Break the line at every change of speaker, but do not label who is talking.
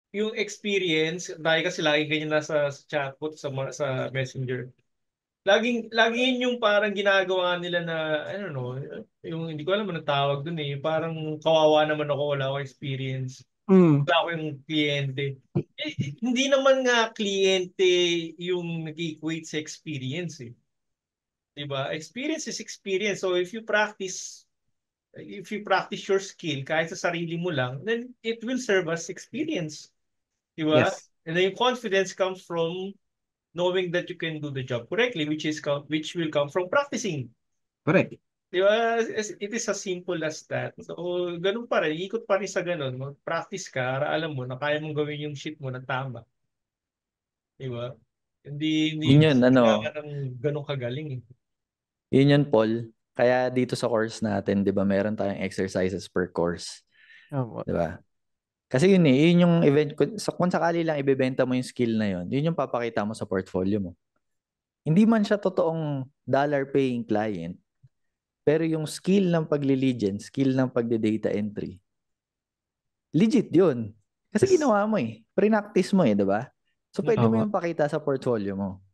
yung experience, dahil kasi lagi ganyan nasa chatbot, sa Messenger. Laging yun yung parang ginagawa nila na, I don't know, yung hindi ko alam anong tawag dun eh. Parang kawawa naman ako, wala akong experience.
Mm.
Wala ako yung kliyente. Hindi naman nga kliyente yung nag-equate sa experience eh. Diba? Experience is experience. So if you practice your skill kahit sa sarili mo lang, then it will serve as experience. Diba?
Yes,
And then yung confidence comes from knowing that you can do the job correctly, which will come from practicing.
correct.
Di ba? It is as simple as that. So, ganun pa rin. Ikot pa rin sa ganun. Mag-practice ka para alam mo na kaya mong gawin yung shit mo na tama. Di ba? Hindi
Yun
mo
yun,
kailangan
ano,
ng ganun kagaling eh.
yun yun, Paul. Kaya dito sa course natin, di ba, meron tayong exercises per course.
Opo.
Di ba? Kasi yun eh, yun yung event, kung sakali lang ibebenta mo yung skill na yun yung papakita mo sa portfolio mo. Hindi man siya totoong dollar paying client, pero yung skill ng pagli-lead gen, skill ng pagde-data entry, legit yun. Kasi
Yes.
ginawa mo eh. Pre-practice mo eh, di ba? So, pwede mo
Opo.
yung pakita sa portfolio mo.